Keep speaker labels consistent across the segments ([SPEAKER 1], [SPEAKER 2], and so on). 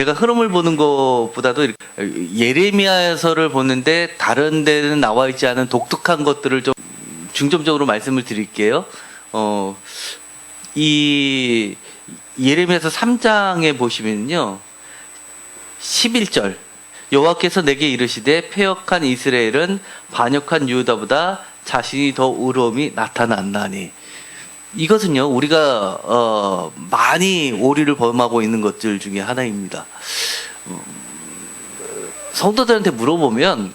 [SPEAKER 1] 제가 흐름을 보는 것보다도 예레미야서를 보는데 다른 데는 나와 있지 않은 독특한 것들을 좀 중점적으로 말씀을 드릴게요. 이 예레미야서 3장에 보시면요, 11절 여호와께서 내게 이르시되 패역한 이스라엘은 반역한 유다보다 자신이 더 의로움이 나타났나니. 이것은요, 우리가 많이 오류를 범하고 있는 것들 중에 하나입니다. 성도들한테 물어보면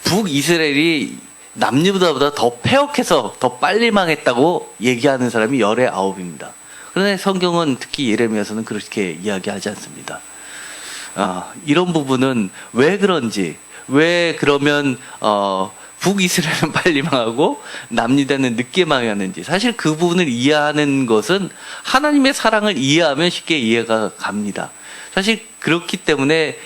[SPEAKER 1] 북이스라엘이 남유다보다 더 패역해서 더 빨리 망했다고 얘기하는 사람이 열의 9입니다. 그런데 성경은 특히 예레미야서는 그렇게 이야기하지 않습니다. 이런 부분은 왜 그런지, 왜 그러면 북이스라엘은 빨리 망하고 남유다는 늦게 망하는지, 사실 그 부분을 이해하는 것은 하나님의 사랑을 이해하면 쉽게 이해가 갑니다. 사실 그렇기 때문에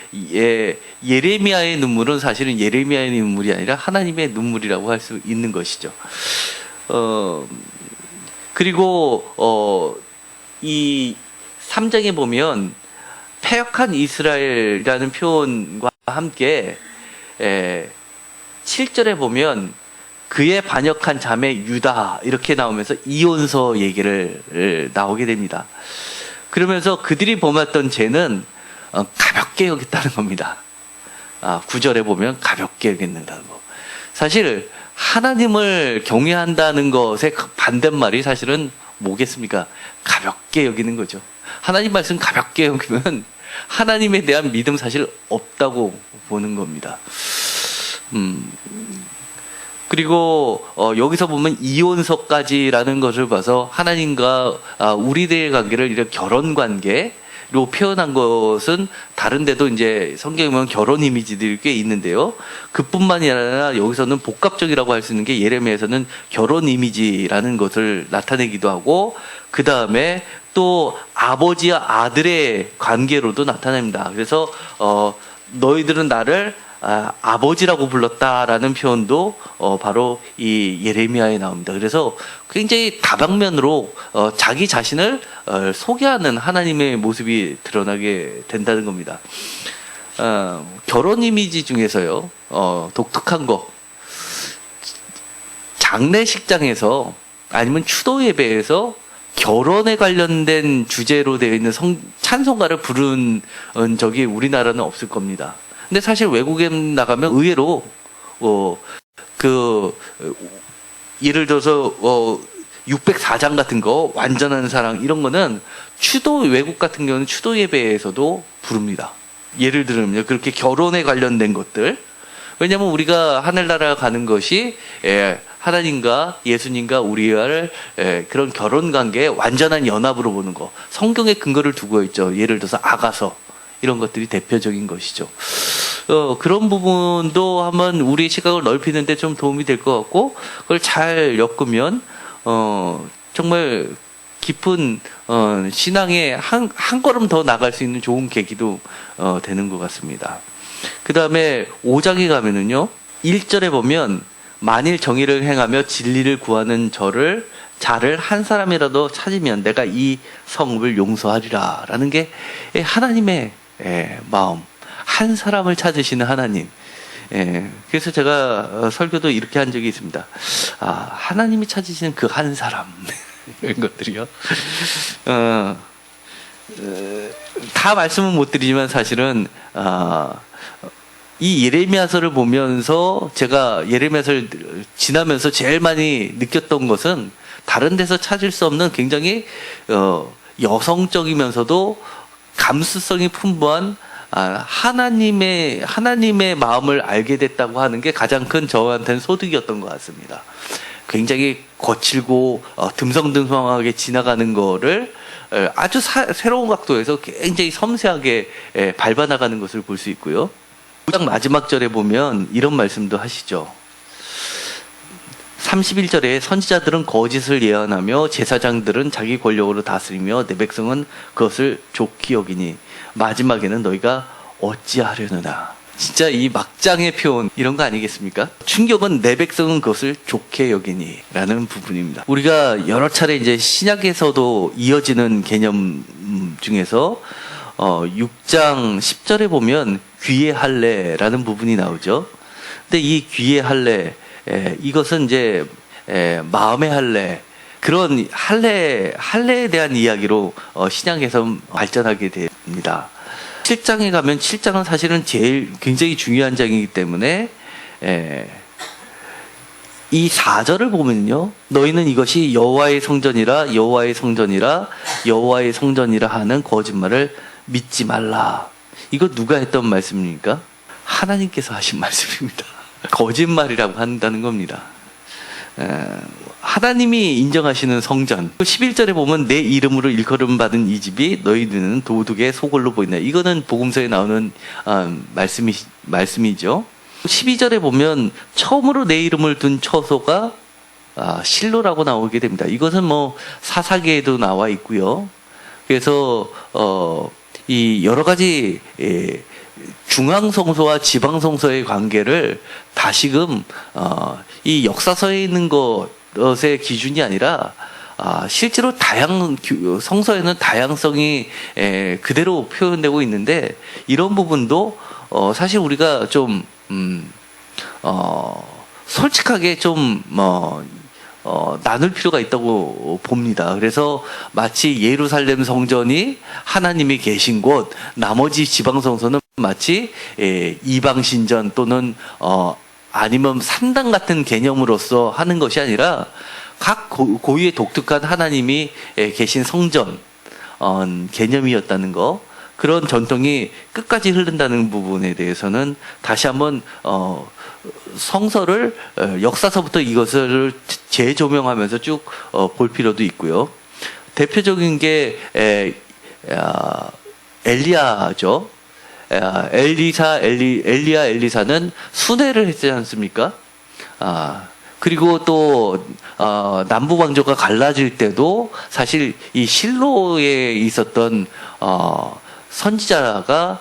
[SPEAKER 1] 예레미야의 눈물은 사실은 예레미야의 눈물이 아니라 하나님의 눈물이라고 할 수 있는 것이죠. 그리고 이 3장에 보면 패역한 이스라엘이라는 표현과 함께 7절에 보면 그의 반역한 자매 유다 이렇게 나오면서 이혼서 얘기를 나오게 됩니다. 그러면서 그들이 범했던 죄는 가볍게 여겼다는 겁니다. 9절에 보면 가볍게 여겼다는 거. 사실 하나님을 경외한다는 것의 반대말이 사실은 뭐겠습니까? 가볍게 여기는 거죠. 하나님 말씀 가볍게 여기면 하나님에 대한 믿음 사실 없다고 보는 겁니다. 그리고 여기서 보면 이혼서까지라는 것을 봐서 하나님과 우리들의 관계를 이렇게 결혼 관계로 표현한 것은 다른 데도 이제 성경에 보면 결혼 이미지들이 꽤 있는데요. 그뿐만이 아니라 여기서는 복합적이라고 할 수 있는 게 예레미야에서는 결혼 이미지라는 것을 나타내기도 하고, 그 다음에 또 아버지와 아들의 관계로도 나타냅니다. 그래서 너희들은 나를 아버지라고 불렀다라는 표현도 바로 이 예레미야에 나옵니다. 그래서 굉장히 다방면으로 자기 자신을 소개하는 하나님의 모습이 드러나게 된다는 겁니다. 결혼 이미지 중에서요, 독특한 거, 장례식장에서 아니면 추도 예배에서 결혼에 관련된 주제로 되어 있는 찬송가를 부른 적이 우리나라는 없을 겁니다. 근데 사실 외국에 나가면 의외로 예를 들어서 604장 같은 거, 완전한 사랑 이런 거는 외국 같은 경우는 추도 예배에서도 부릅니다. 예를 들면 그렇게 결혼에 관련된 것들. 왜냐하면 우리가 하늘나라 가는 것이 하나님과 예수님과 우리를 그런 결혼 관계의 완전한 연합으로 보는 거, 성경에 근거를 두고 있죠. 예를 들어서 아가서 이런 것들이 대표적인 것이죠. 그런 부분도 한번 우리 시각을 넓히는데 좀 도움이 될 것 같고, 그걸 잘 엮으면 정말 깊은 신앙에 한 걸음 더 나갈 수 있는 좋은 계기도 되는 것 같습니다. 그 다음에 5장에 가면은요, 1절에 보면 만일 정의를 행하며 진리를 구하는 자를 한 사람이라도 찾으면 내가 이 성읍을 용서하리라 라는 게 하나님의 마음, 한 사람을 찾으시는 하나님. 그래서 제가 설교도 이렇게 한 적이 있습니다. 하나님이 찾으시는 그 한 사람 이런 것들이요. 다 말씀은 못 드리지만 사실은 이 예레미야서를 보면서 제가 예레미야서를 지나면서 제일 많이 느꼈던 것은 다른 데서 찾을 수 없는 굉장히 여성적이면서도 감수성이 풍부한 하나님의 마음을 알게 됐다고 하는 게 가장 큰 저한테는 소득이었던 것 같습니다. 굉장히 거칠고 듬성듬성하게 지나가는 거를 아주 새로운 각도에서 굉장히 섬세하게 밟아나가는 것을 볼 수 있고요. 9장 마지막 절에 보면 이런 말씀도 하시죠. 31절에 선지자들은 거짓을 예언하며 제사장들은 자기 권력으로 다스리며 내 백성은 그것을 좋게 여기니 마지막에는 너희가 어찌하려느냐. 진짜 이 막장의 표현 이런 거 아니겠습니까? 충격은 내 백성은 그것을 좋게 여기니 라는 부분입니다. 우리가 여러 차례 이제 신약에서도 이어지는 개념 중에서 6장 10절에 보면 귀의 할례라는 부분이 나오죠. 근데 이 귀의 할례, 이것은 이제 마음의 할례, 그런 할례에 대한 이야기로 신약에서 발전하게 됩니다. 7장에 가면 7장은 사실은 제일 굉장히 중요한 장이기 때문에 이 4절을 보면요, 너희는 이것이 여호와의 성전이라 여호와의 성전이라 여호와의 성전이라 하는 거짓말을 믿지 말라. 이거 누가 했던 말씀입니까? 하나님께서 하신 말씀입니다. 거짓말이라고 한다는 겁니다. 하나님이 인정하시는 성전. 11절에 보면 내 이름으로 일컬음 받은 이 집이 너희들은 도둑의 소굴로 보인다. 이거는 복음서에 나오는 말씀이죠. 12절에 보면 처음으로 내 이름을 둔 처소가 실로라고 나오게 됩니다. 이것은 뭐 사사기에도 나와 있고요. 그래서 이 여러 가지 중앙성소와 지방성소의 관계를 다시금 이 역사서에 있는 것의 기준이 아니라 실제로 성서에는 다양성이 그대로 표현되고 있는데, 이런 부분도 사실 우리가 좀 솔직하게 좀 나눌 필요가 있다고 봅니다. 그래서 마치 예루살렘 성전이 하나님이 계신 곳, 나머지 지방 성소는 마치 이방 신전 또는 아니면 산당 같은 개념으로서 하는 것이 아니라 각 고유의 독특한 하나님이 계신 성전 개념이었다는 거, 그런 전통이 끝까지 흐른다는 부분에 대해서는 다시 한번 성서를 역사서부터 이것을 재조명하면서 쭉 볼 필요도 있고요. 대표적인 게 엘리야죠. 엘리사는 순회를 했지 않습니까? 그리고 또 남부 왕조가 갈라질 때도 사실 이 실로에 있었던 선지자가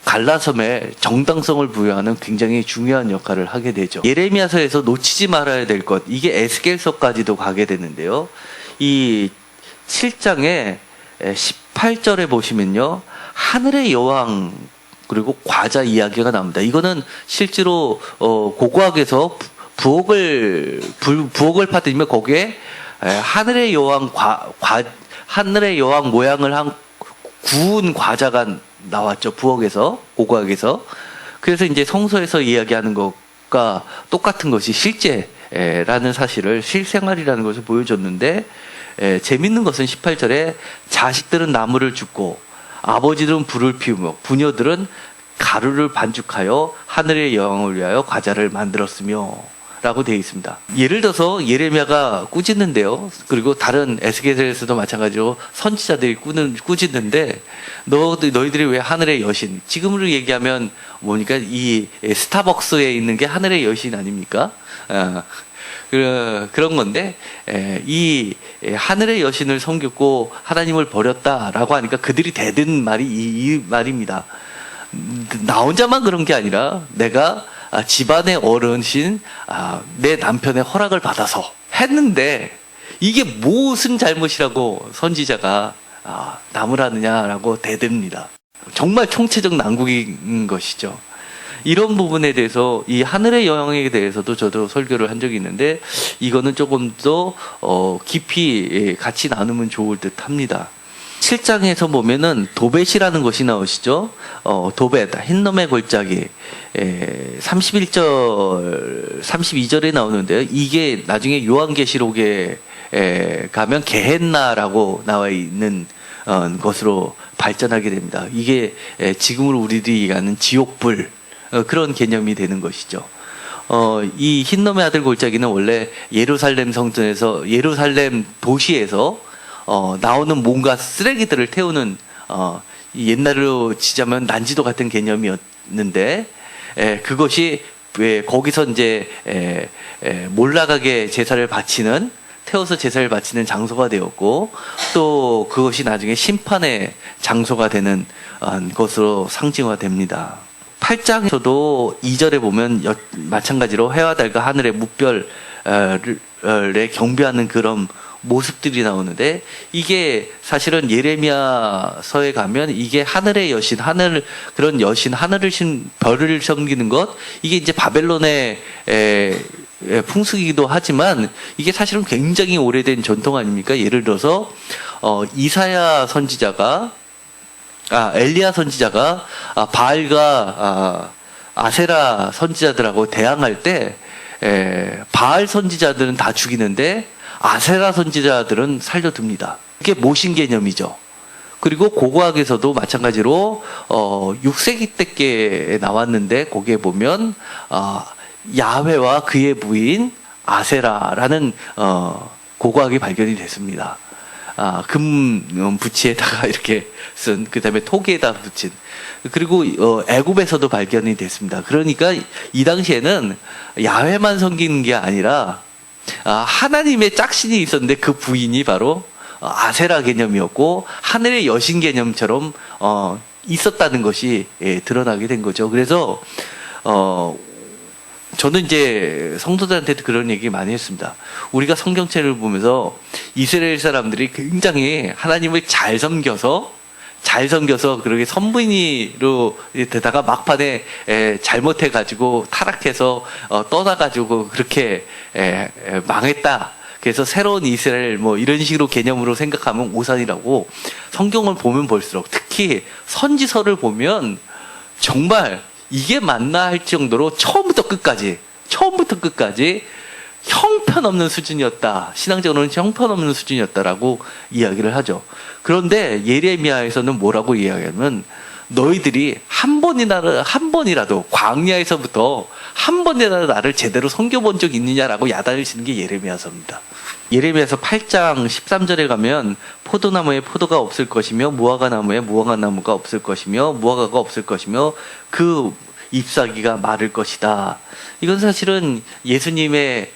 [SPEAKER 1] 갈라섬에 정당성을 부여하는 굉장히 중요한 역할을 하게 되죠. 예레미야서에서 놓치지 말아야 될 것, 이게 에스겔서까지도 가게 되는데요. 이 7장에 18절에 보시면요, 하늘의 여왕 그리고 과자 이야기가 나옵니다. 이거는 실제로 고고학에서 부엌을 파뜨리면 거기에 하늘의 여왕 하늘의 여왕 모양을 한 구운 과자가 나왔죠. 부엌에서, 고고학에서. 그래서 이제 성서에서 이야기하는 것과 똑같은 것이 실제라는 사실을, 실생활이라는 것을 보여줬는데, 재밌는 것은 18절에 자식들은 나무를 줍고 아버지들은 불을 피우며 부녀들은 가루를 반죽하여 하늘의 여왕을 위하여 과자를 만들었으며 라고 되어 있습니다. 예를 들어서 예레미야가 꾸짖는데요. 그리고 다른 에스겔서에서도 마찬가지로 선지자들이 꾸짖는데, 너희들이 왜 하늘의 여신, 지금으로 얘기하면 뭐니까 이 스타벅스에 있는 게 하늘의 여신 아닙니까? 그런 건데, 이 하늘의 여신을 섬겼고 하나님을 버렸다라고 하니까 그들이 대든 말이 이 말입니다. 나 혼자만 그런 게 아니라 내가 집안의 어른신 내 남편의 허락을 받아서 했는데 이게 무슨 잘못이라고 선지자가 남을 하느냐라고 대듭니다. 정말 총체적 난국인 것이죠. 이런 부분에 대해서, 이 하늘의 여왕에 대해서도 저도 설교를 한 적이 있는데, 이거는 조금 더 깊이 같이 나누면 좋을 듯 합니다. 7장에서 보면은 도벳이라는 것이 나오시죠. 도벳, 흰놈의 골짜기. 31절, 32절에 나오는데요. 이게 나중에 요한계시록에 가면 게헨나라고 나와 있는 것으로 발전하게 됩니다. 이게 지금으로 우리들이 얘기하는 지옥불, 그런 개념이 되는 것이죠. 이 흰놈의 아들 골짜기는 원래 예루살렘 성전에서, 예루살렘 도시에서 나오는 뭔가 쓰레기들을 태우는, 옛날로 치자면 난지도 같은 개념이었는데, 그것이 왜 거기서 이제 몰락하게 제사를 바치는, 태워서 제사를 바치는 장소가 되었고, 또 그것이 나중에 심판의 장소가 되는 것으로 상징화됩니다. 8장에서도 2절에 보면 마찬가지로 해와 달과 하늘의 무별에 경배하는 그런 모습들이 나오는데, 이게 사실은 예레미야서에 가면 이게 하늘의 여신, 그런 여신, 하늘을 신 별을 섬기는 것, 이게 이제 바벨론의 풍습이기도 하지만 이게 사실은 굉장히 오래된 전통 아닙니까? 예를 들어서 이사야 선지자가 엘리야 선지자가 바알과 아세라 선지자들하고 대항할 때 바알 선지자들은 다 죽이는데 아세라 선지자들은 살려둡니다. 그게 모신 개념이죠. 그리고 고고학에서도 마찬가지로 6세기 때께 나왔는데 거기에 보면 야훼와 그의 부인 아세라라는 고고학이 발견이 됐습니다. 금 부치에다가 이렇게 쓴, 그 다음에 토기에다 붙인. 그리고 애굽에서도 발견이 됐습니다. 그러니까 이 당시에는 야훼만 섬기는 게 아니라 하나님의 짝신이 있었는데 그 부인이 바로 아세라 개념이었고 하늘의 여신 개념처럼 있었다는 것이 드러나게 된 거죠. 그래서 저는 이제 성도들한테도 그런 얘기 많이 했습니다. 우리가 성경책을 보면서 이스라엘 사람들이 굉장히 하나님을 잘 섬겨서 그렇게 선분이로 되다가 막판에 잘못해가지고 타락해서 떠나가지고 그렇게 망했다. 그래서 새로운 이스라엘 뭐 이런 식으로 개념으로 생각하면 오산이라고, 성경을 보면 볼수록 특히 선지서를 보면 정말 이게 맞나 할 정도로 처음부터 끝까지 형편없는 수준이었다. 신앙적으로는 형편없는 수준이었다라고 이야기를 하죠. 그런데 예레미야에서는 뭐라고 이야기하면, 너희들이 한 번이라도 광야에서부터 한 번이라도 나를 제대로 섬겨본 적 있느냐라고 야단을 치는 게 예레미야서입니다. 예레미야서 8장 13절에 가면 포도나무에 포도가 없을 것이며 무화과 나무에 무화과 나무가 없을 것이며 무화과가 없을 것이며 그 잎사귀가 마를 것이다. 이건 사실은 예수님의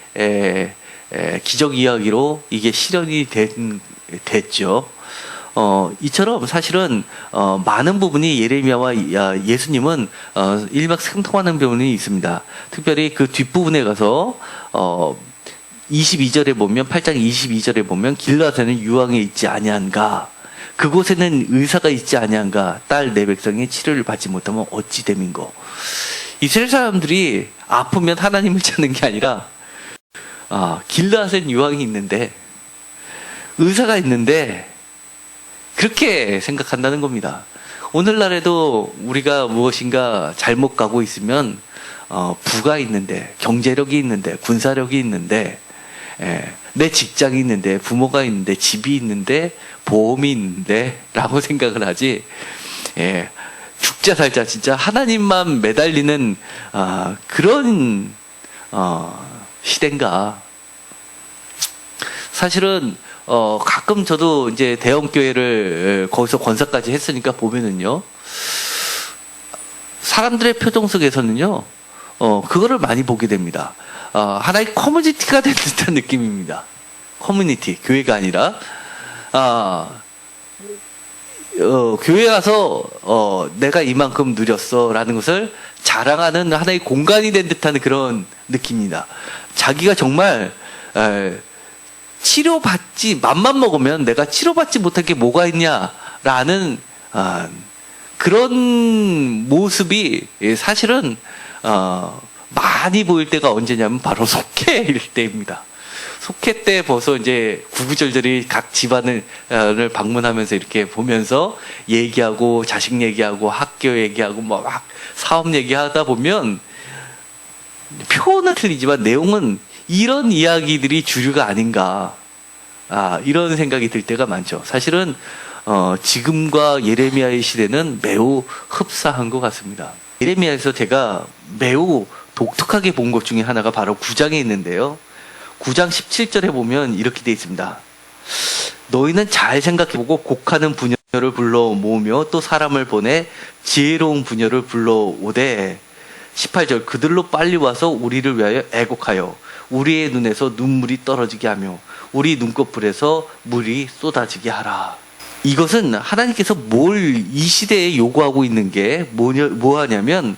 [SPEAKER 1] 기적 이야기로 이게 실현이 됐죠. 이처럼 사실은 많은 부분이 예레미야와 예수님은 일맥상통하는 부분이 있습니다. 특별히 그 뒷부분에 가서 22절에 보면, 8장 22절에 보면 길라앗에는 유황이 있지 아니한가, 그곳에는 의사가 있지 아니한가, 딸 내 백성이 치료를 받지 못하면 어찌 됨인고. 이스라엘 사람들이 아프면 하나님을 찾는 게 아니라 길라앗엔 유황이 있는데 의사가 있는데 그렇게 생각한다는 겁니다. 오늘날에도 우리가 무엇인가 잘못 가고 있으면 부가 있는데, 경제력이 있는데, 군사력이 있는데, 내 직장이 있는데, 부모가 있는데, 집이 있는데, 보험이 있는데 라고 생각을 하지, 죽자 살자 진짜 하나님만 매달리는 그런 시대인가. 사실은 가끔 저도 이제 대형교회를 거기서 권사까지 했으니까 보면은요, 사람들의 표정 속에서는요, 그거를 많이 보게 됩니다. 하나의 커뮤니티가 된 듯한 느낌입니다. 커뮤니티, 교회가 아니라, 교회 와서, 내가 이만큼 누렸어 라는 것을 자랑하는 하나의 공간이 된 듯한 그런 느낌입니다. 자기가 정말, 맘만 먹으면 내가 치료받지 못할 게 뭐가 있냐라는 그런 모습이 사실은 많이 보일 때가 언제냐면 바로 속회일 때입니다. 속회 때 벌써 이제 구구절절히 각 집안을 방문하면서 이렇게 보면서 얘기하고, 자식 얘기하고, 학교 얘기하고, 뭐 막 사업 얘기하다 보면 표현은 틀리지만 내용은 이런 이야기들이 주류가 아닌가, 이런 생각이 들 때가 많죠. 사실은 지금과 예레미야의 시대는 매우 흡사한 것 같습니다. 예레미야에서 제가 매우 독특하게 본 것 중에 하나가 바로 9장에 있는데요. 9장 17절에 보면 이렇게 되어 있습니다. 너희는 잘 생각해보고 곡하는 부녀를 불러 모으며 또 사람을 보내 지혜로운 부녀를 불러오되, 18절, 그들로 빨리 와서 우리를 위하여 애곡하여 우리의 눈에서 눈물이 떨어지게 하며 우리 눈꺼풀에서 물이 쏟아지게 하라. 이것은 하나님께서 이 시대에 요구하고 있는 게 뭐하냐면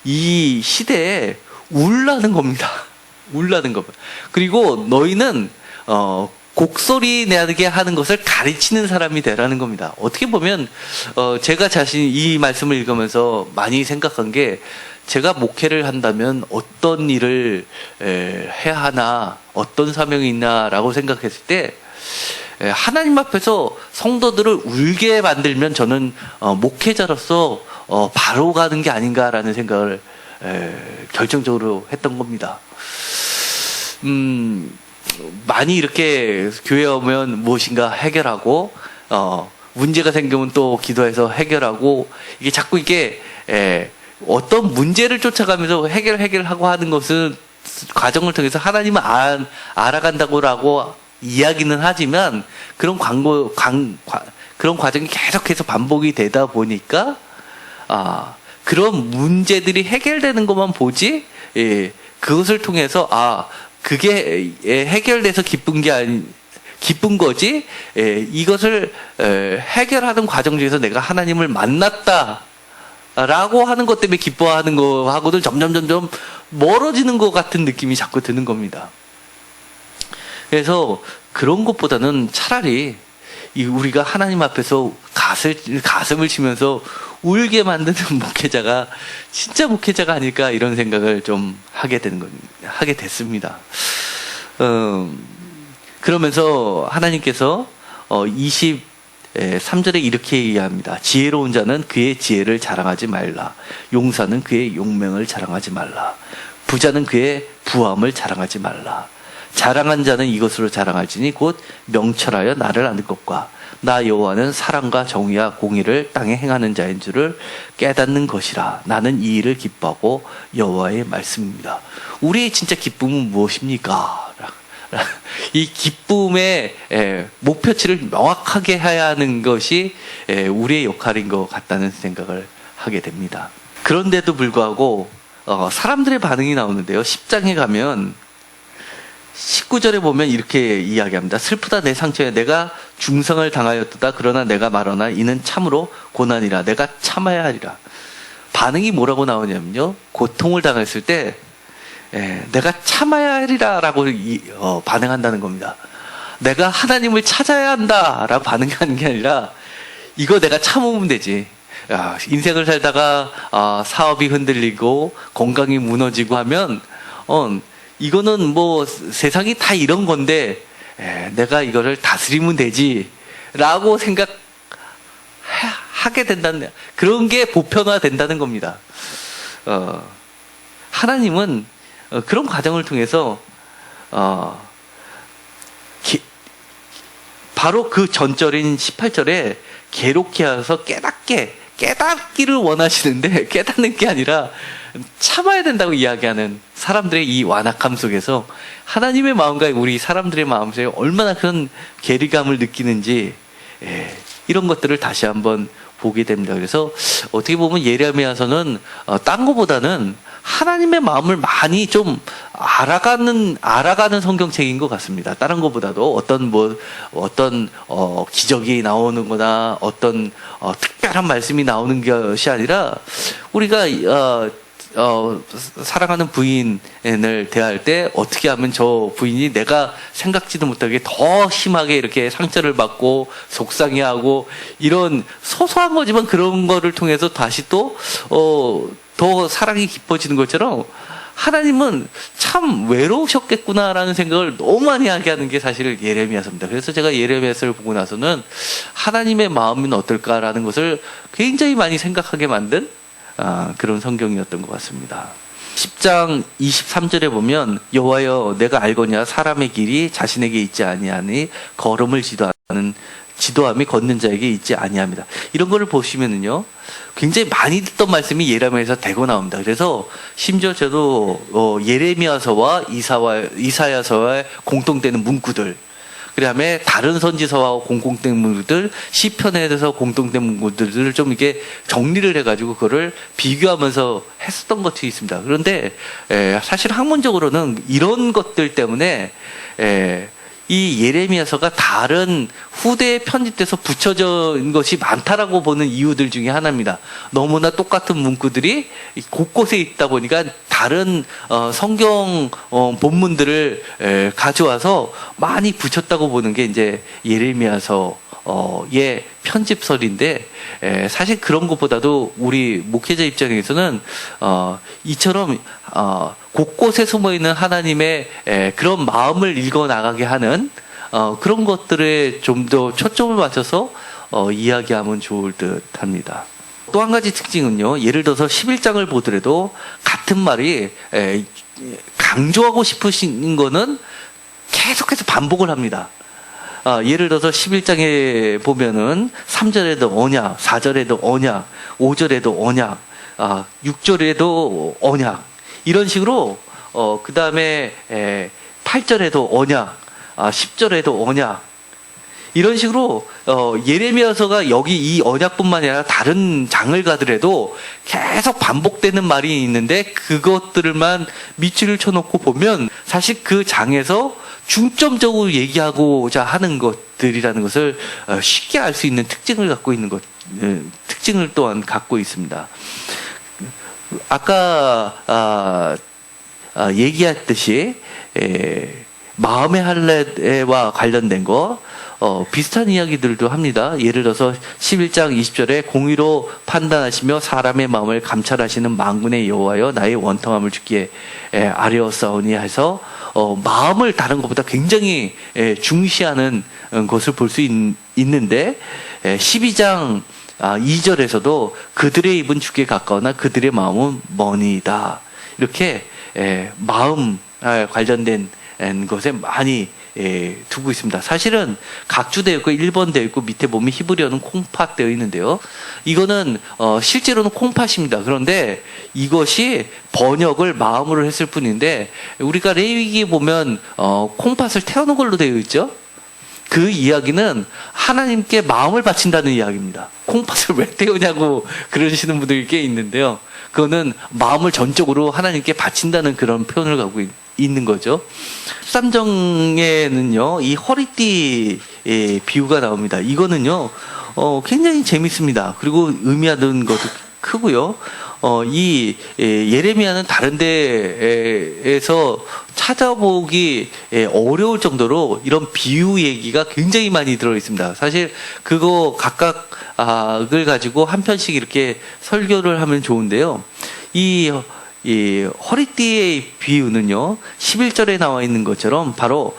[SPEAKER 1] 이 시대에 울라는 겁니다. 울라는 겁니다. 그리고 너희는 곡소리 내게 하는 것을 가르치는 사람이 되라는 겁니다. 어떻게 보면 제가 자신 이 말씀을 읽으면서 많이 생각한 게, 제가 목회를 한다면 어떤 일을 해야 하나, 어떤 사명이 있나라고 생각했을 때, 하나님 앞에서 성도들을 울게 만들면 저는 목회자로서 바로 가는 게 아닌가라는 생각을 결정적으로 했던 겁니다. 많이 이렇게 교회에 오면 무엇인가 해결하고, 문제가 생기면 또 기도해서 해결하고, 이게 자꾸 이게 어떤 문제를 쫓아가면서 해결하고 하는 것은 과정을 통해서 하나님을 알아간다고라고 이야기는 하지만, 그런 그런 과정이 계속해서 반복이 되다 보니까, 그런 문제들이 해결되는 것만 보지, 그것을 통해서, 그게 해결돼서 기쁜 거지, 이것을 해결하는 과정 중에서 내가 하나님을 만났다 라고 하는 것 때문에 기뻐하는 거하고는 점점 멀어지는 것 같은 느낌이 자꾸 드는 겁니다. 그래서 그런 것보다는 차라리 우리가 하나님 앞에서 가슴을 치면서 울게 만드는 목회자가 진짜 목회자가 아닐까, 이런 생각을 좀 하게 됐습니다. 그러면서 하나님께서 23절에 이렇게 얘기합니다. 지혜로운 자는 그의 지혜를 자랑하지 말라. 용사는 그의 용맹을 자랑하지 말라. 부자는 그의 부함을 자랑하지 말라. 자랑한 자는 이것으로 자랑할지니 곧 명철하여 나를 아는 것과 나 여호와는 사랑과 정의와 공의를 땅에 행하는 자인 줄을 깨닫는 것이라. 나는 이 일을 기뻐하고 여호와의 말씀입니다. 우리의 진짜 기쁨은 무엇입니까? 이 기쁨의 목표치를 명확하게 해야 하는 것이 우리의 역할인 것 같다는 생각을 하게 됩니다. 그런데도 불구하고 사람들의 반응이 나오는데요. 10장에 가면 19절에 보면 이렇게 이야기합니다. 슬프다 내 상처에 내가 중상을 당하였도다. 그러나 내가 말하나 이는 참으로 고난이라. 내가 참아야 하리라. 반응이 뭐라고 나오냐면요, 고통을 당했을 때 내가 참아야 하리라 라고 반응한다는 겁니다. 내가 하나님을 찾아야 한다 라고 반응하는 게 아니라, 이거 내가 참으면 되지. 인생을 살다가 사업이 흔들리고 건강이 무너지고 하면 이거는 뭐 세상이 다 이런 건데 내가 이거를 다스리면 되지 라고 생각하게 된다는, 그런 게 보편화된다는 겁니다. 하나님은 그런 과정을 통해서 바로 그 전절인 18절에 괴롭게 하셔서 깨닫기를 원하시는데, 깨닫는 게 아니라 참아야 된다고 이야기하는 사람들의 이 완악함 속에서 하나님의 마음과 우리 사람들의 마음 속에 얼마나 큰 괴리감을 느끼는지, 이런 것들을 다시 한번 보게 됩니다. 그래서 어떻게 보면 예레미야서는 딴 거보다는 하나님의 마음을 많이 좀 알아가는 성경책인 것 같습니다. 다른 것보다도 어떤 기적이 나오는 거나 어떤 특별한 말씀이 나오는 것이 아니라, 우리가 사랑하는 부인을 대할 때 어떻게 하면 저 부인이 내가 생각지도 못하게 더 심하게 이렇게 상처를 받고 속상해하고, 이런 소소한 거지만 그런 거를 통해서 다시 또 더 사랑이 깊어지는 것처럼, 하나님은 참 외로우셨겠구나라는 생각을 너무 많이 하게 하는 게 사실 예레미야서입니다. 그래서 제가 예레미야서를 보고 나서는 하나님의 마음은 어떨까라는 것을 굉장히 많이 생각하게 만든 그런 성경이었던 것 같습니다. 10장 23절에 보면 여호와여 내가 알거냐 사람의 길이 자신에게 있지 아니하니 걸음을 지도함이 걷는 자에게 있지 아니합니다. 이런 거를 보시면은요, 굉장히 많이 듣던 말씀이 예레미야에서 대고 나옵니다. 그래서 심지어 저도 예레미야서와 이사야서와 공통되는 문구들, 그다음에 다른 선지서와 공통된 문구들, 시편에 대해서 공통된 문구들을 좀 이렇게 정리를 해가지고 그거를 비교하면서 했었던 것이 있습니다. 그런데 사실 학문적으로는 이런 것들 때문에 이 예레미야서가 다른 후대에 편집돼서 붙여진 것이 많다라고 보는 이유들 중에 하나입니다. 너무나 똑같은 문구들이 곳곳에 있다 보니까 다른 성경 본문들을 가져와서 많이 붙였다고 보는 게 이제 예레미야서의 편집설인데, 사실 그런 것보다도 우리 목회자 입장에서는 이처럼 곳곳에 숨어 있는 하나님의 그런 마음을 읽어 나가게 하는 그런 것들에 좀 더 초점을 맞춰서 이야기하면 좋을 듯합니다. 또 한 가지 특징은요, 예를 들어서 11장을 보더라도 같은 말이 강조하고 싶으신 거는 계속해서 반복을 합니다. 예를 들어서 11장에 보면은 3절에도 언약, 4절에도 언약, 5절에도 언약, 6절에도 언약, 이런 식으로 그 다음에 8절에도 언약, 10절에도 언약, 이런 식으로 예레미야서가 여기 이 언약뿐만 아니라 다른 장을 가더라도 계속 반복되는 말이 있는데, 그것들만 밑줄을 쳐놓고 보면 사실 그 장에서 중점적으로 얘기하고자 하는 것들이라는 것을 쉽게 알 수 있는 특징을 갖고 있는 특징을 또한 갖고 있습니다. 아까 얘기했듯이 마음의 할례와 관련된 거 비슷한 이야기들도 합니다. 예를 들어서 11장 20절에 공의로 판단하시며 사람의 마음을 감찰하시는 만군의 여호와여 나의 원통함을 주께 아뢰었사오니 해서 마음을 다른 것보다 굉장히 중시하는 것을 볼 수 있는데, 12장 2절에서도 그들의 입은 주께 가까우나 그들의 마음은 머니다, 이렇게 마음 관련된 것에 많이 두고 있습니다. 사실은 각주되어 있고 1번 되어 있고 밑에 보면 히브리어는 콩팥 되어 있는데요, 이거는 실제로는 콩팥입니다. 그런데 이것이 번역을 마음으로 했을 뿐인데, 우리가 레위기에 보면 콩팥을 태우는 걸로 되어 있죠. 그 이야기는 하나님께 마음을 바친다는 이야기입니다. 콩팥을 왜 태우냐고 그러시는 분들이 꽤 있는데요, 그거는 마음을 전적으로 하나님께 바친다는 그런 표현을 갖고 있는 거죠. 13정에는요, 이 허리띠 비유가 나옵니다. 이거는요, 굉장히 재밌습니다. 그리고 의미하는 것도 크고요. 이 예레미야는 다른 데에서 찾아보기 어려울 정도로 이런 비유 얘기가 굉장히 많이 들어 있습니다. 사실 그거 각각을 가지고 한 편씩 이렇게 설교를 하면 좋은데요, 이 허리띠의 비유는요, 11절에 나와 있는 것처럼 바로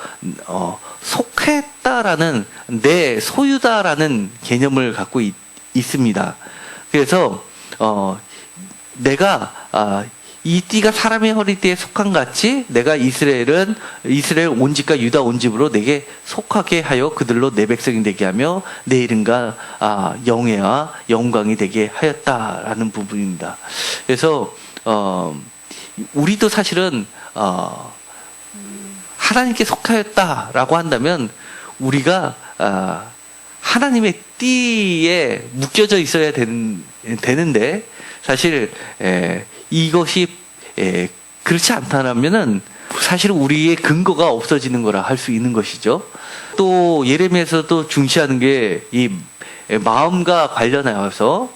[SPEAKER 1] 속했다라는, 내 소유다라는 개념을 갖고 있습니다. 그래서 내가 이 띠가 사람의 허리띠에 속한 같이 내가 이스라엘 온 집과 유다 온 집으로 내게 속하게 하여 그들로 내 백성이 되게 하며 내 이름과 영예와 영광이 되게 하였다라는 부분입니다. 그래서 우리도 사실은 하나님께 속하였다라고 한다면 우리가 하나님의 띠에 묶여져 있어야 되는데, 사실 이것이 그렇지 않다면은 사실 우리의 근거가 없어지는 거라 할 수 있는 것이죠. 또 예레미야에서도 중시하는 게 이 마음과 관련하여서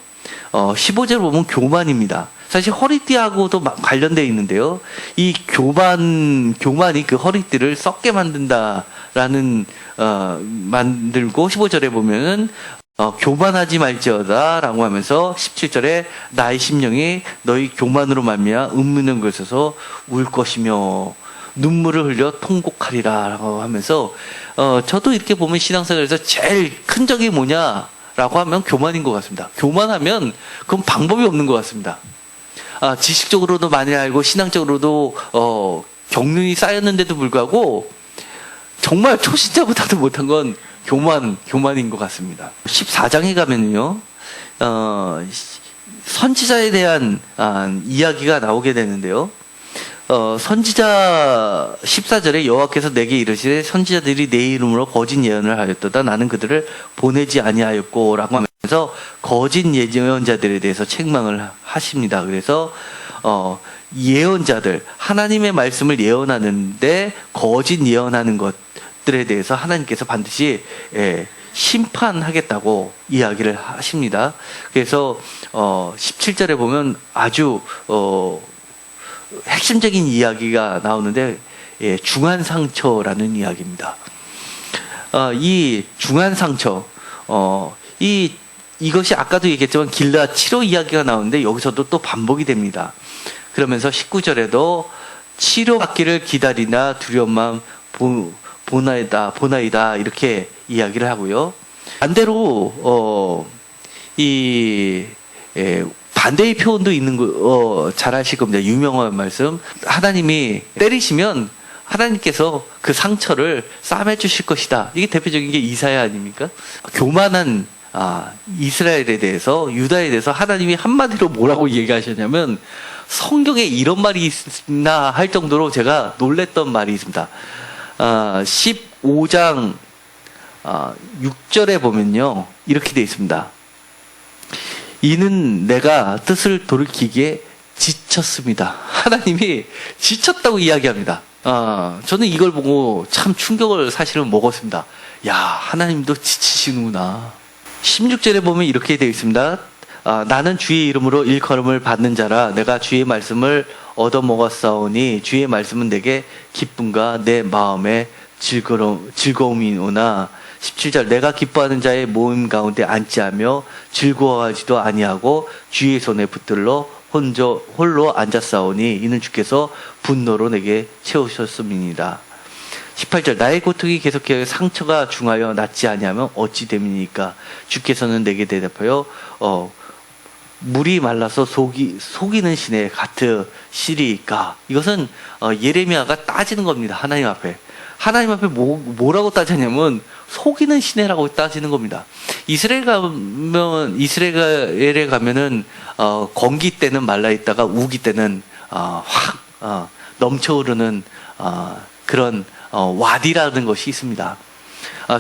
[SPEAKER 1] 15절 보면 교만입니다. 사실 허리띠하고도 관련되어 있는데요, 이 교만이 그 허리띠를 썩게 만든다라는 만들고, 15절에 보면은 교만하지 말지어다 라고 하면서 17절에 나의 심령이 너희 교만으로 말미암아 음문는 것에서 울 것이며 눈물을 흘려 통곡하리라 라고 하면서, 저도 이렇게 보면 신앙생활에서 제일 큰 적이 뭐냐라고 하면 교만인 것 같습니다. 교만하면 그건 방법이 없는 것 같습니다. 지식적으로도 많이 알고 신앙적으로도 경륜이 쌓였는데도 불구하고 정말 초신자보다도 못한 건 교만인 것 같습니다. 14장에 가면요, 선지자에 대한 이야기가 나오게 되는데요, 선지자 14절에 여호와께서 내게 이르시되 선지자들이 내 이름으로 거짓 예언을 하였도다. 나는 그들을 보내지 아니하였고 라고 하면서 거짓 예언자들에 대해서 책망을 하십니다. 그래서 예언자들, 하나님의 말씀을 예언하는데 거짓 예언하는 것들에 대해서 하나님께서 반드시 심판하겠다고 이야기를 하십니다. 그래서 17절에 보면 아주 핵심적인 이야기가 나오는데 중한 상처라는 이야기입니다. 이 중한 상처, 이것이 아까도 얘기했지만 길르앗 7호 이야기가 나오는데 여기서도 또 반복이 됩니다. 그러면서 19절에도 치료받기를 기다리나 두려운 마음 보나이다 이렇게 이야기를 하고요. 반대로 반대의 표현도 있는 거 잘 아실 겁니다. 유명한 말씀. 하나님이 때리시면 하나님께서 그 상처를 싸매 주실 것이다. 이게 대표적인 게 이사야 아닙니까? 교만한 이스라엘에 대해서, 유다에 대해서 하나님이 한마디로 뭐라고 얘기하셨냐면, 성경에 이런 말이 있나 할 정도로 제가 놀랬던 말이 있습니다. 15장 6절에 보면요, 이렇게 되어 있습니다. 이는 내가 뜻을 돌이키기에 지쳤습니다. 하나님이 지쳤다고 이야기합니다. 저는 이걸 보고 참 충격을 사실은 먹었습니다. 야, 하나님도 지치시는구나. 16절에 보면 이렇게 되어 있습니다. 나는 주의 이름으로 일컬음을 받는 자라. 내가 주의 말씀을 얻어먹었사오니 주의 말씀은 내게 기쁨과 내 마음의 즐거움이오나. 17절 내가 기뻐하는 자의 모임 가운데 앉지하며 즐거워하지도 아니하고 주의 손에 붙들러 홀로 앉았사오니 이는 주께서 분노로 내게 채우셨음이니라. 18절 나의 고통이 계속하여 상처가 중하여 낫지 아니하면 어찌 됨이니까. 주께서는 내게 대답하여 물이 말라서 속이는 시내 같으시리까. 이것은 예레미야가 따지는 겁니다. 하나님 앞에. 하나님 앞에 뭐라고 따지냐면 속이는 시내라고 따지는 겁니다. 이스라엘에 가면은 건기 때는 말라 있다가 우기 때는 확 넘쳐오르는 그런 와디라는 것이 있습니다.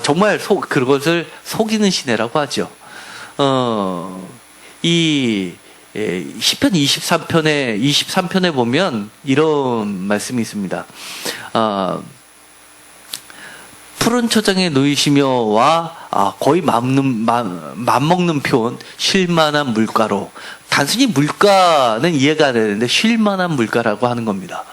[SPEAKER 1] 정말 그것을 속이는 시내라고 하죠. 이 시편 23편에 보면 이런 말씀이 있습니다. 푸른 초장에 놓이시며와 거의 맘먹는 표현, 쉴만한 물가로. 단순히 물가는 이해가 안 되는데 쉴만한 물가라고 하는 겁니다.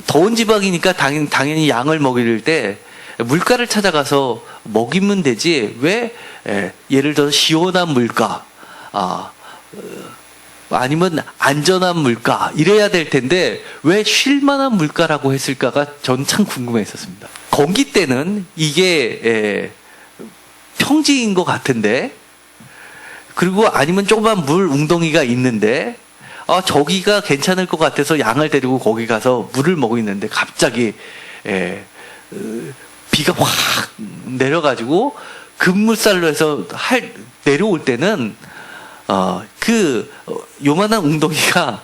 [SPEAKER 1] 더운 지방이니까 당연히 양을 먹일 때 물가를 찾아가서 먹이면 되지. 왜 예를 들어서 시원한 물가, 아니면 안전한 물가 이래야 될 텐데 왜 쉴만한 물가라고 했을까가 전 참 궁금했었습니다. 건기 때는 이게 평지인 것 같은데, 그리고 아니면 조그만 물 웅덩이가 있는데 저기가 괜찮을 것 같아서 양을 데리고 거기 가서 물을 먹고 있는데 갑자기 비가 확 내려가지고 급물살로 해서 내려올 때는 요만한 웅덩이가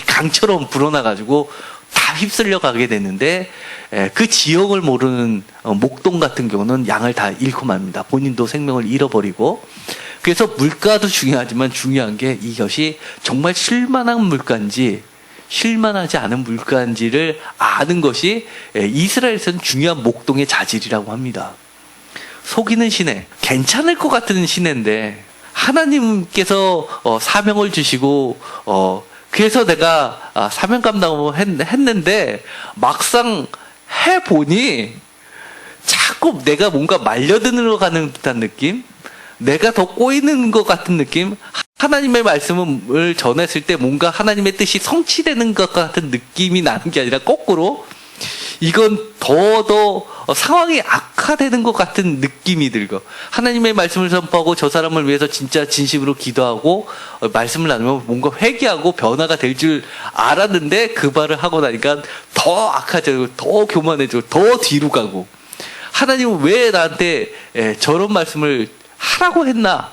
[SPEAKER 1] 강처럼 불어나가지고 다 휩쓸려 가게 되는데, 그 지역을 모르는 목동 같은 경우는 양을 다 잃고 맙니다. 본인도 생명을 잃어버리고. 그래서 물가도 중요하지만 중요한 게 이것이 정말 쉴만한 물가인지 쉴만하지 않은 물가인지를 아는 것이 이스라엘에서는 중요한 목동의 자질이라고 합니다. 속이는 시내, 괜찮을 것 같은 시내인데 하나님께서 사명을 주시고 그래서 내가 사명 감당을 했는데 막상 해보니 자꾸 내가 뭔가 말려드는 듯한 느낌, 내가 더 꼬이는 것 같은 느낌, 하나님의 말씀을 전했을 때 뭔가 하나님의 뜻이 성취되는 것 같은 느낌이 나는 게 아니라 거꾸로 이건 더 상황이 악화되는 것 같은 느낌이 들고, 하나님의 말씀을 선포하고 저 사람을 위해서 진짜 진심으로 기도하고 말씀을 나누면 뭔가 회개하고 변화가 될 줄 알았는데 그 말을 하고 나니까 더 악화되고 더 교만해지고 더 뒤로 가고, 하나님은 왜 나한테 저런 말씀을 하라고 했나?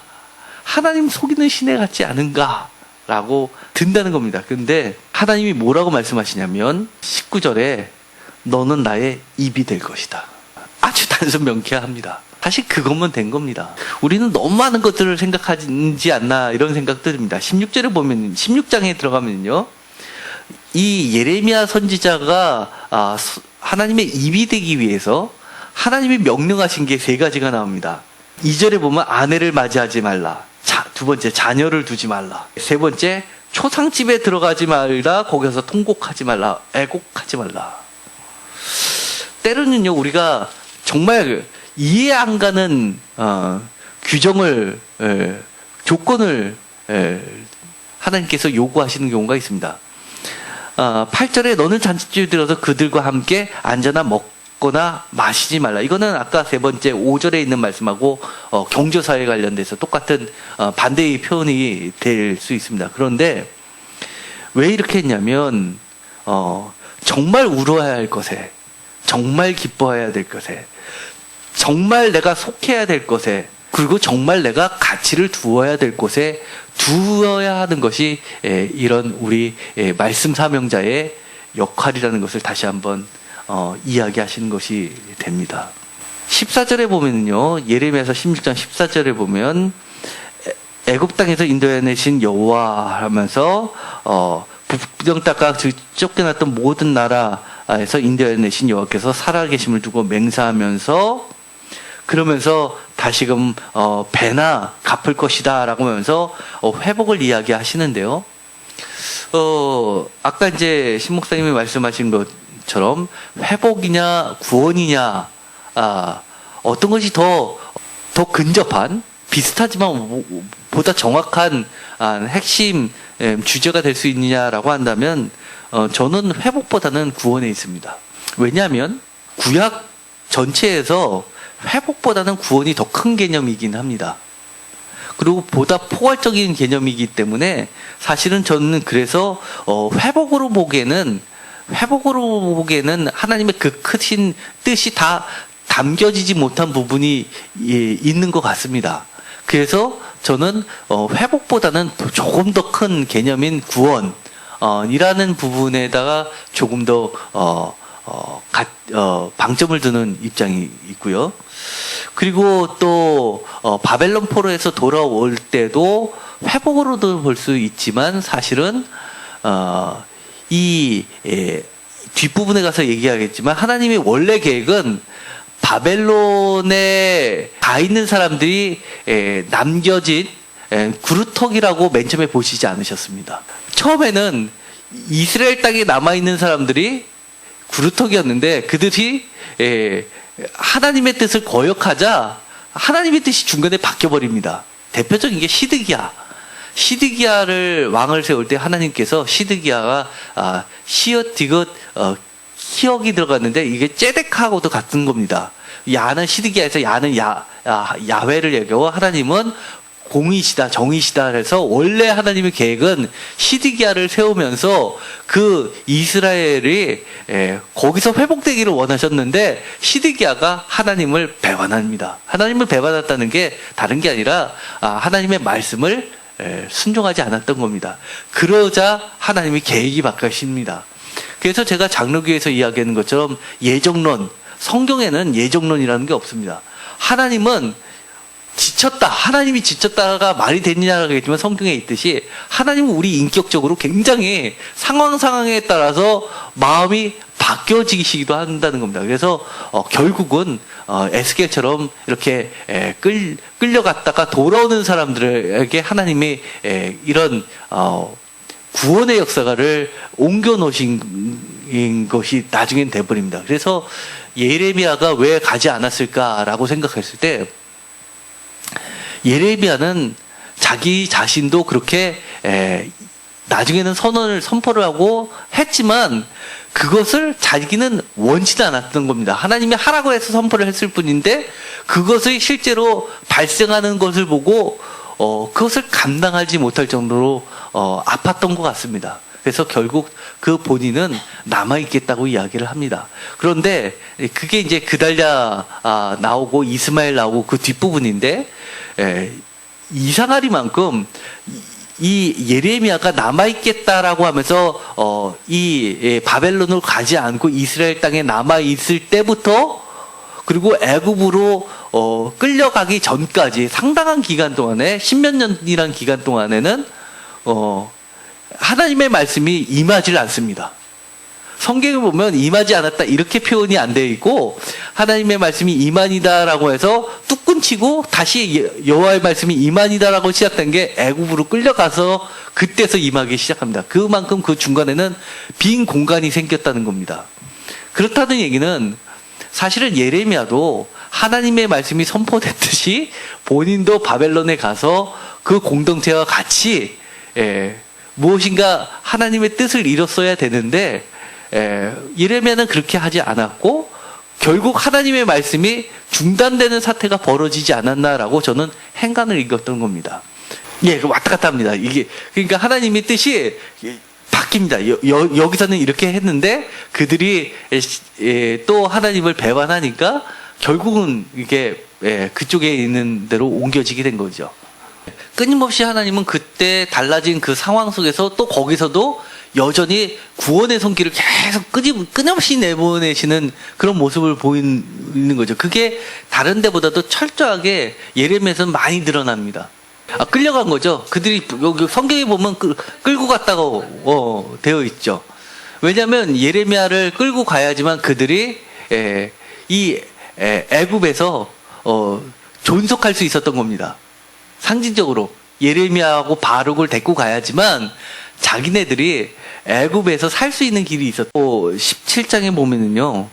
[SPEAKER 1] 하나님 속이는 시내 같지 않은가? 라고 든다는 겁니다. 근데 하나님이 뭐라고 말씀하시냐면 19절에 너는 나의 입이 될 것이다. 아주 단순 명쾌합니다. 사실 그것만 된 겁니다. 우리는 너무 많은 것들을 생각하지 않나 이런 생각도 듭니다. 16절에 보면, 16장에 들어가면요, 이 예레미야 선지자가 하나님의 입이 되기 위해서 하나님이 명령하신 게 세 가지가 나옵니다. 2절에 보면 아내를 맞이하지 말라. 두 번째, 자녀를 두지 말라. 세 번째, 초상집에 들어가지 말라. 거기서 통곡하지 말라. 애곡하지 말라. 때로는요, 우리가 정말 이해 안 가는 규정을, 조건을 하나님께서 요구하시는 경우가 있습니다. 8절에 너는 잔치집에 들어서 그들과 함께 앉아나 먹거나 마시지 말라. 이거는 아까 세 번째 5절에 있는 말씀하고 경조사에 관련돼서 똑같은 반대의 표현이 될 수 있습니다. 그런데 왜 이렇게 했냐면 정말 울어야 할 것에, 정말 기뻐해야 될 것에, 정말 내가 속해야 될 것에, 그리고 정말 내가 가치를 두어야 될 곳에 두어야 하는 것이 이런 우리 말씀 사명자의 역할이라는 것을 다시 한번 이야기하시는 것이 됩니다. 14절에 보면요, 예레미야서 16장 14절에 보면 애굽 땅에서 인도해내신 여호와 하면서 북경 땅과 쫓겨났던 모든 나라에서 인도해내신 여호와께서 살아계심을 두고 맹세하면서, 그러면서 다시금 배나 갚을 것이다 라고 하면서 회복을 이야기하시는데요. 아까 이제 신 목사님이 말씀하신 것처럼 회복이냐 구원이냐, 어떤 것이 더 근접한, 비슷하지만 보다 정확한 핵심 주제가 될 수 있느냐라고 한다면 저는 회복보다는 구원에 있습니다. 왜냐하면 구약 전체에서 회복보다는 구원이 더 큰 개념이긴 합니다. 그리고 보다 포괄적인 개념이기 때문에 사실은 저는 그래서 회복으로 보기에는 하나님의 그 크신 뜻이 다 담겨지지 못한 부분이 있는 것 같습니다. 그래서 저는 회복보다는 조금 더 큰 개념인 구원이라는 부분에다가 조금 더 방점을 두는 입장이 있고요. 그리고 또 바벨론 포로에서 돌아올 때도 회복으로도 볼 수 있지만 사실은 이 뒷부분에 가서 얘기하겠지만 하나님의 원래 계획은 바벨론에 가 있는 사람들이 남겨진 구루터기라고 맨 처음에 보시지 않으셨습니다. 처음에는 이스라엘 땅에 남아있는 사람들이 구루터기였는데 그들이 하나님의 뜻을 거역하자 하나님의 뜻이 중간에 바뀌어버립니다. 대표적인 게 시드기야를 왕을 세울 때 하나님께서 시드기야가 시옷, 디귿, 키역이 들어갔는데 이게 째덱하고도 같은 겁니다. 야는 시드기야에서 야는 야훼를 얘기하고 하나님은 공의시다, 정의시다 해서 원래 하나님의 계획은 시드기야를 세우면서 그 이스라엘이 거기서 회복되기를 원하셨는데 시드기야가 하나님을 배반합니다. 하나님을 배반했다는 게 다른 게 아니라 하나님의 말씀을 순종하지 않았던 겁니다. 그러자 하나님의 계획이 바뀌십니다. 그래서 제가 장로교에서 이야기하는 것처럼 예정론, 성경에는 예정론이라는 게 없습니다. 하나님은 지쳤다. 하나님이 지쳤다가 말이 되느냐라고 했지만 성경에 있듯이 하나님은 우리 인격적으로 굉장히 상황에 따라서 마음이 바뀌어지시기도 한다는 겁니다. 그래서 결국은 에스겔처럼 이렇게 끌려갔다가 돌아오는 사람들에게 하나님이 이런 구원의 역사를 옮겨 놓으신 것이 나중엔 돼버립니다. 그래서 예레미야가 왜 가지 않았을까라고 생각했을 때 예레미야는 자기 자신도 그렇게 나중에는 선포를 하고 했지만 그것을 자기는 원치도 않았던 겁니다. 하나님이 하라고 해서 선포를 했을 뿐인데 그것이 실제로 발생하는 것을 보고 그것을 감당하지 못할 정도로 아팠던 것 같습니다. 그래서 결국 그 본인은 남아있겠다고 이야기를 합니다. 그런데 그게 이제 그달랴 나오고 이스마엘 나오고 그 뒷부분인데 이상하리만큼 이 예레미야가 남아있겠다라고 하면서 이 바벨론으로 가지 않고 이스라엘 땅에 남아있을 때부터 그리고 애굽으로 끌려가기 전까지 상당한 기간 동안에 10몇 년이란 기간 동안에는 하나님의 말씀이 임하지 않습니다. 성경을 보면 임하지 않았다 이렇게 표현이 안 되어 있고 하나님의 말씀이 임하니다라고 해서 뚝 끊치고 다시 여호와의 말씀이 임하니다라고 시작된 게 애굽으로 끌려가서 그때서 임하기 시작합니다. 그만큼 그 중간에는 빈 공간이 생겼다는 겁니다. 그렇다는 얘기는 사실은 예레미야도 하나님의 말씀이 선포됐듯이 본인도 바벨론에 가서 그 공동체와 같이 무엇인가 하나님의 뜻을 이뤘어야 되는데 예레미야는 그렇게 하지 않았고 결국 하나님의 말씀이 중단되는 사태가 벌어지지 않았나라고 저는 행간을 읽었던 겁니다. 예, 왔다 갔다 합니다. 이게 그러니까 하나님의 뜻이 바뀝니다. 여기서는 이렇게 했는데 그들이 또 하나님을 배반하니까 결국은 이게 그쪽에 있는 대로 옮겨지게 된 거죠. 끊임없이 하나님은 그때 달라진 그 상황 속에서 또 거기서도 여전히 구원의 손길을 계속 끊임없이 내보내시는 그런 모습을 보이는 거죠. 그게 다른 데보다도 철저하게 예레미야에서는 많이 드러납니다. 끌려간 거죠. 그들이 여기 성경에 보면 끌고 갔다고 되어 있죠. 왜냐하면 예레미야를 끌고 가야지만 그들이 이 애굽에서 존속할 수 있었던 겁니다. 상징적으로 예레미야하고 바룩을 데리고 가야지만 자기네들이 애굽에서 살 수 있는 길이 있었고 17장에 보면은요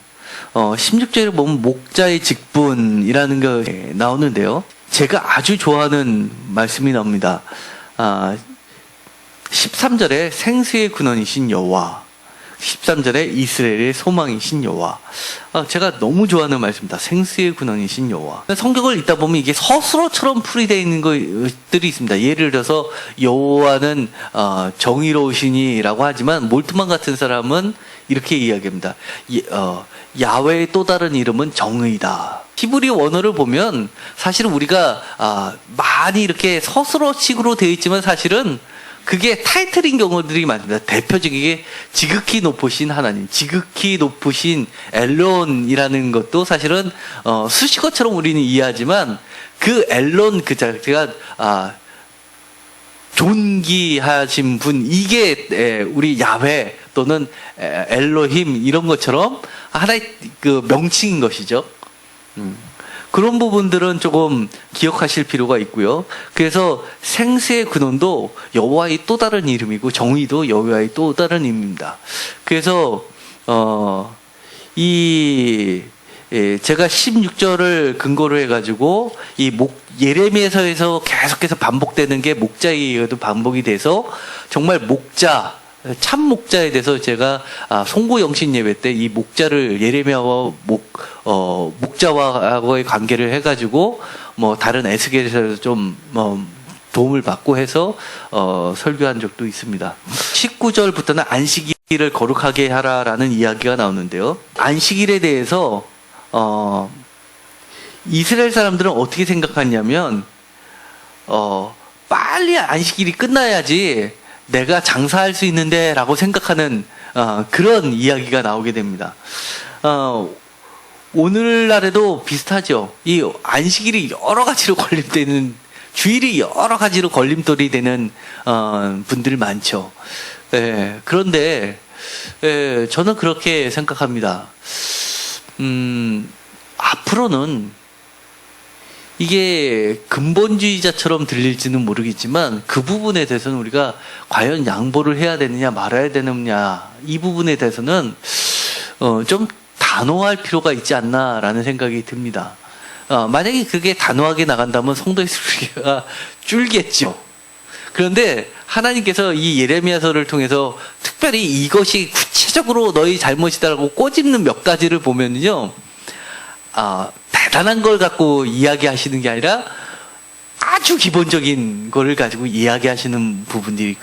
[SPEAKER 1] 16절에 보면 목자의 직분이라는 게 나오는데요. 제가 아주 좋아하는 말씀이 나옵니다. 13절에 생수의 근원이신 여호와, 13절에 이스라엘의 소망이신 여호와. 제가 너무 좋아하는 말씀입니다. 생수의 근원이신 여호와. 성경을 읽다 보면 이게 서술어처럼 풀이되어 있는 것들이 있습니다. 예를 들어서 여호와는 정의로우시니라고 하지만 몰트만 같은 사람은 이렇게 이야기합니다. 야훼의 또 다른 이름은 정의다. 히브리 원어를 보면 사실은 우리가 많이 이렇게 서술어식으로 되어 있지만 사실은 그게 타이틀인 경우들이 많습니다. 대표적이게 지극히 높으신 하나님, 지극히 높으신 엘론이라는 것도 사실은 수식어처럼 우리는 이해하지만 그 엘론 그 자체가 존귀하신 분, 이게 우리 야훼 또는 엘로힘 이런 것처럼 하나의 그 명칭인 것이죠. 그런 부분들은 조금 기억하실 필요가 있고요. 그래서 생수의 근원도 여호와의 또 다른 이름이고 정의도 여호와의 또 다른 이름입니다. 그래서 제가 16절을 근거로 해가지고 예레미야서에서 계속해서 반복되는 게 목자에 의해도 반복이 돼서 정말 목자, 참 목자에 대해서 제가 송구영신 예배 때 이 목자를 예레미야와 목자와의 관계를 해가지고 다른 에스겔에서 좀 도움을 받고 해서 설교한 적도 있습니다. 19절부터는 안식일을 거룩하게 하라라는 이야기가 나오는데요. 안식일에 대해서 이스라엘 사람들은 어떻게 생각하냐면 빨리 안식일이 끝나야지 내가 장사할 수 있는데 라고 생각하는 그런 이야기가 나오게 됩니다. 오늘날에도 비슷하죠. 이 안식일이 여러 가지로 걸림되는, 주일이 여러 가지로 걸림돌이 되는 분들 많죠. 그런데 저는 그렇게 생각합니다. 앞으로는 이게 근본주의자처럼 들릴지는 모르겠지만 그 부분에 대해서는 우리가 과연 양보를 해야 되느냐 말아야 되느냐 이 부분에 대해서는 좀 단호할 필요가 있지 않나라는 생각이 듭니다. 만약에 그게 단호하게 나간다면 성도의 수가 줄겠죠. 그런데 하나님께서 이 예레미야서를 통해서 특별히 이것이 구체적으로 너희 잘못이다라고 꼬집는 몇 가지를 보면요, 대단한 걸 갖고 이야기하시는 게 아니라 아주 기본적인 거를 가지고 이야기하시는 부분들이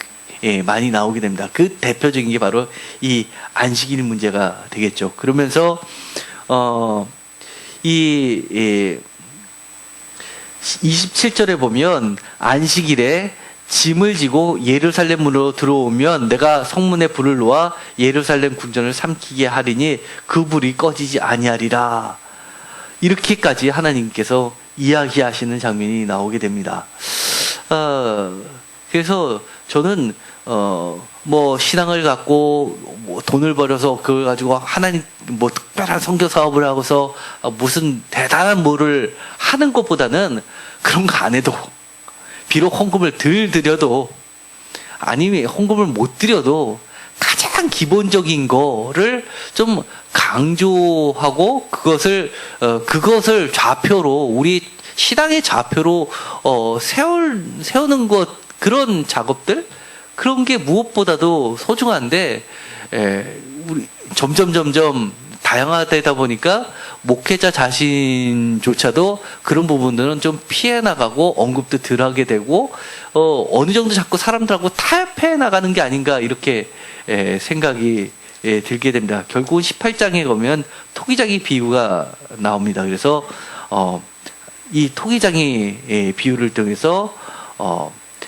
[SPEAKER 1] 많이 나오게 됩니다. 그 대표적인 게 바로 이 안식일 문제가 되겠죠. 그러면서 27절에 보면 안식일에 짐을 지고 예루살렘으로 들어오면 내가 성문에 불을 놓아 예루살렘 궁전을 삼키게 하리니 그 불이 꺼지지 아니하리라. 이렇게까지 하나님께서 이야기하시는 장면이 나오게 됩니다. 그래서 저는 뭐 신앙을 갖고 뭐 돈을 벌여서 그걸 가지고 하나님 뭐 특별한 선교 사업을 하고서 무슨 대단한 뭐를 하는 것보다는 그런 거 안 해도, 비록 헌금을 덜 드려도, 아니면 헌금을 못 드려도 가장 기본적인 거를 좀 강조하고 그것을 좌표로, 우리 신앙의 좌표로 세우는 것, 그런 작업들, 그런 게 무엇보다도 소중한데, 우리 점점 다양화되다 보니까 목회자 자신조차도 그런 부분들은 좀 피해 나가고 언급도 덜 하게 되고, 어느 정도 자꾸 사람들하고 타협해 나가는 게 아닌가, 이렇게 생각이 들게 됩니다. 결국은 18장에 보면 토기장이 비유가 나옵니다. 그래서 이 토기장이 비유를 통해서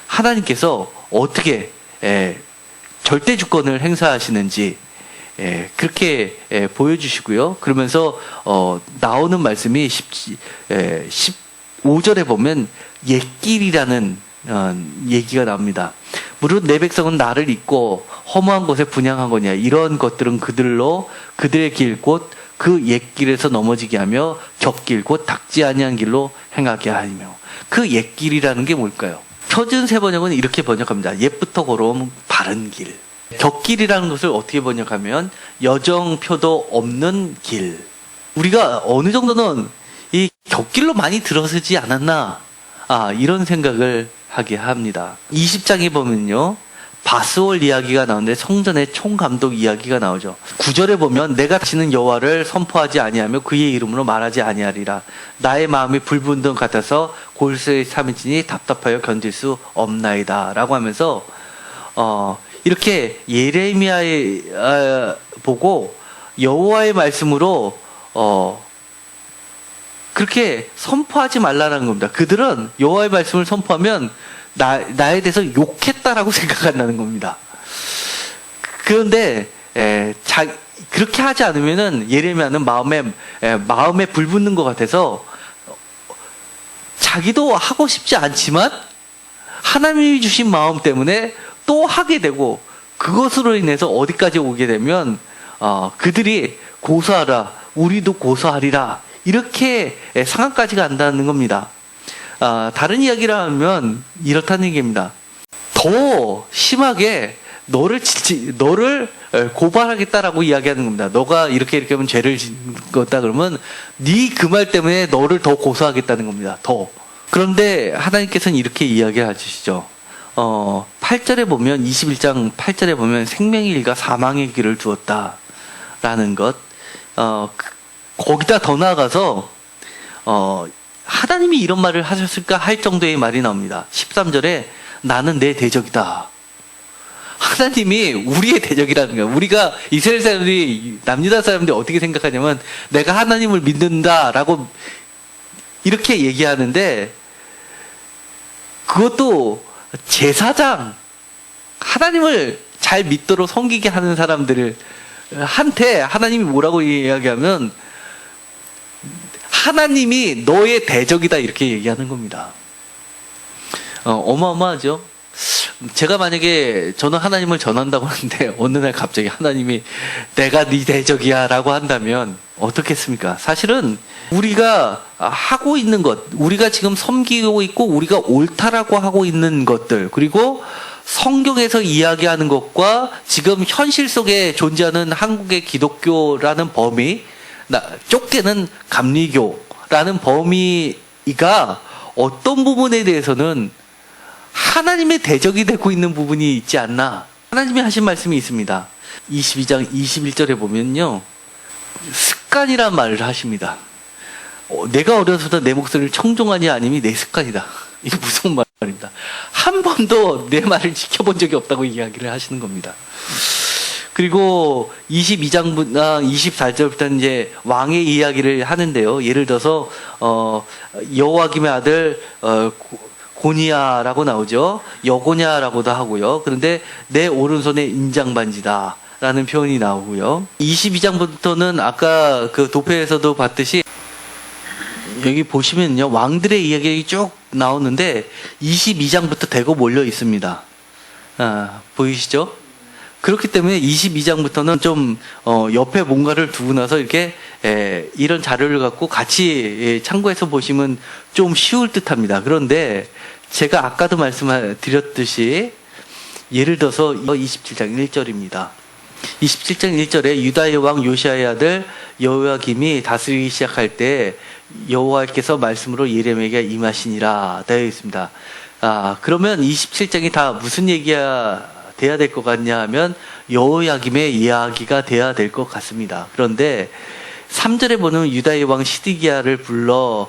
[SPEAKER 1] 하나님께서 어떻게 절대 주권을 행사하시는지 그렇게 보여주시고요. 그러면서 나오는 말씀이 15절에 보면 옛길이라는 얘기가 나옵니다. 무릇 내 백성은 나를 잊고 허무한 곳에 분향하거냐. 이런 것들은 그들의 길 곧 그 옛길에서 넘어지게 하며 겹길 곧 닦지 아니한 길로 행하게 하며. 그 옛길이라는 게 뭘까요? 표준 세번역은 이렇게 번역합니다. 옛부터 걸어온 바른 길. 겹길이라는 것을 어떻게 번역하면 여정표도 없는 길. 우리가 어느 정도는 이 겹길로 많이 들어서지 않았나, 이런 생각을 하게 합니다. 20장에 보면요, 바스올 이야기가 나오는데 성전의 총감독 이야기가 나오죠. 9절에 보면 내가 다시는 여호와를 선포하지 아니하며 그의 이름으로 말하지 아니하리라. 나의 마음이 불붙는 것 같아서 골수의 삼일진이 답답하여 견딜 수 없나이다 라고 하면서 이렇게 예레미야에 보고 여호와의 말씀으로 그렇게 선포하지 말라는 겁니다. 그들은 여호와의 말씀을 선포하면 나에 대해서 욕했다라고 생각한다는 겁니다. 그런데 그렇게 하지 않으면은 예레미야는 마음에 불붙는 것 같아서 자기도 하고 싶지 않지만 하나님이 주신 마음 때문에 또 하게 되고, 그것으로 인해서 어디까지 오게 되면 그들이 고소하라, 우리도 고소하리라, 이렇게 상황까지 간다는 겁니다. 다른 이야기를 하면 이렇다는 얘기입니다. 더 심하게 너를 고발하겠다라고 이야기하는 겁니다. 너가 이렇게 하면 죄를 짓었다 그러면 네 그 말 때문에 너를 더 고소하겠다는 겁니다. 더. 그런데 하나님께서는 이렇게 이야기하시죠. 8절에 보면, 21장 8절에 보면 생명의 길과 사망의 길을 두었다라는 것. 거기다 더 나아가서 하나님이 이런 말을 하셨을까 할 정도의 말이 나옵니다. 13절에 나는 내 대적이다. 하나님이 우리의 대적이라는 거예요. 우리가 이스라엘 사람들이, 남유다 사람들이 어떻게 생각하냐면 내가 하나님을 믿는다라고 이렇게 얘기하는데, 그것도 제사장, 하나님을 잘 믿도록 섬기게 하는 사람들을 한테 하나님이 뭐라고 이야기하면 하나님이 너의 대적이다, 이렇게 얘기하는 겁니다. 어마어마하죠. 제가 만약에 저는 하나님을 전한다고 하는데 어느 날 갑자기 하나님이 내가 네 대적이야 라고 한다면 어떻겠습니까? 사실은 우리가 하고 있는 것, 우리가 지금 섬기고 있고 우리가 옳다라고 하고 있는 것들, 그리고 성경에서 이야기하는 것과 지금 현실 속에 존재하는 한국의 기독교라는 범위, 쫓기는 감리교라는 범위가 어떤 부분에 대해서는 하나님의 대적이 되고 있는 부분이 있지 않나. 하나님이 하신 말씀이 있습니다. 22장 21절에 보면요, 습관이란 말을 하십니다. 내가 어려서부터 내 목소리를 청종하니 아님이 내 습관이다. 이게 무슨 말입니다. 한 번도 내 말을 지켜본 적이 없다고 이야기를 하시는 겁니다. 그리고 22장부터 24절부터 이제 왕의 이야기를 하는데요. 예를 들어서 여호와김의 아들 고니야라고 나오죠. 여고냐라고도 하고요. 그런데 내 오른손에 인장반지다 라는 표현이 나오고요. 22장부터는 아까 그 도표에서도 봤듯이 여기 보시면요, 왕들의 이야기가 쭉 나오는데 22장부터 대거 몰려 있습니다. 보이시죠? 그렇기 때문에 22장부터는 좀 옆에 뭔가를 두고 나서 이렇게 이런 자료를 갖고 같이 참고해서 보시면 좀 쉬울 듯합니다. 그런데 제가 아까도 말씀드렸듯이 예를 들어서 27장 1절입니다. 27장 1절에 유다의 왕 요시아의 아들 여호야김이 다스리기 시작할 때 여호와께서 말씀으로 예레미야에게 임하시니라 되어 있습니다. 그러면 27장이 다 무슨 얘기가 돼야 될 것 같냐 하면 여호야김의 이야기가 돼야 될 것 같습니다. 그런데 3절에 보면 유다의 왕 시드기야를 보러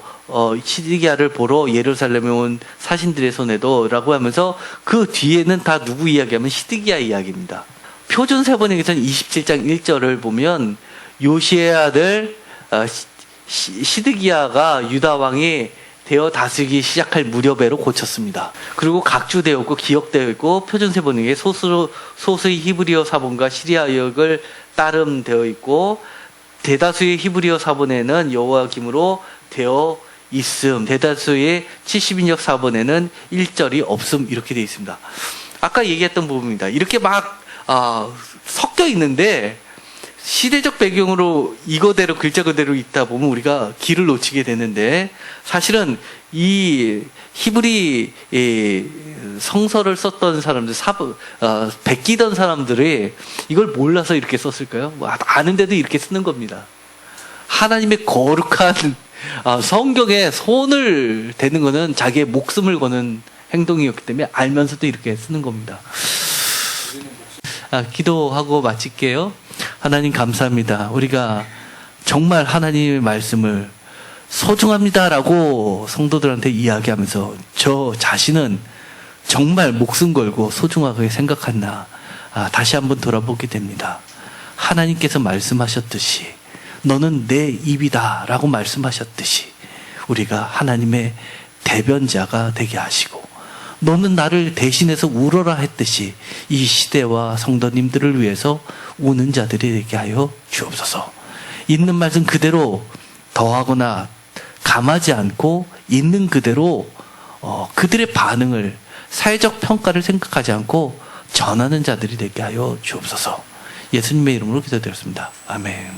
[SPEAKER 1] 예루살렘에 온 사신들의 손에도 라고 하면서 그 뒤에는 다 누구 이야기하면 시드기야 이야기입니다. 표준 세번역에서는 27장 1절을 보면 요시의 아들 시드기야가 유다 왕이 되어 다스리기 시작할 무렵에로 고쳤습니다. 그리고 각주되어 있고 기억되어 있고 표준 세번역에 소수의 히브리어 사본과 시리아역을 따름되어 있고 대다수의 히브리어 사본에는 여호야김으로 되어 있음, 대다수의 70인역 사본에는 1절이 없음 이렇게 되어 있습니다. 아까 얘기했던 부분입니다. 이렇게 막 섞여 있는데 시대적 배경으로 이거대로 글자 그대로 있다 보면 우리가 길을 놓치게 되는데 사실은 이 히브리 성서를 썼던 사람들, 베끼던 사람들이 이걸 몰라서 이렇게 썼을까요? 아는데도 이렇게 쓰는 겁니다. 하나님의 거룩한 성경에 손을 대는 것은 자기의 목숨을 거는 행동이었기 때문에 알면서도 이렇게 쓰는 겁니다. 기도하고 마칠게요. 하나님 감사합니다. 우리가 정말 하나님의 말씀을 소중합니다라고 성도들한테 이야기하면서 저 자신은 정말 목숨 걸고 소중하게 생각했나 다시 한번 돌아보게 됩니다. 하나님께서 말씀하셨듯이 너는 내 입이다 라고 말씀하셨듯이 우리가 하나님의 대변자가 되게 하시고 너는 나를 대신해서 울어라 했듯이 이 시대와 성도님들을 위해서 우는 자들이 되게 하여 주옵소서. 있는 말씀 그대로 더하거나 감하지 않고 있는 그대로 그들의 반응을 사회적 평가를 생각하지 않고 전하는 자들이 되게 하여 주옵소서. 예수님의 이름으로 기도드렸습니다. 아멘.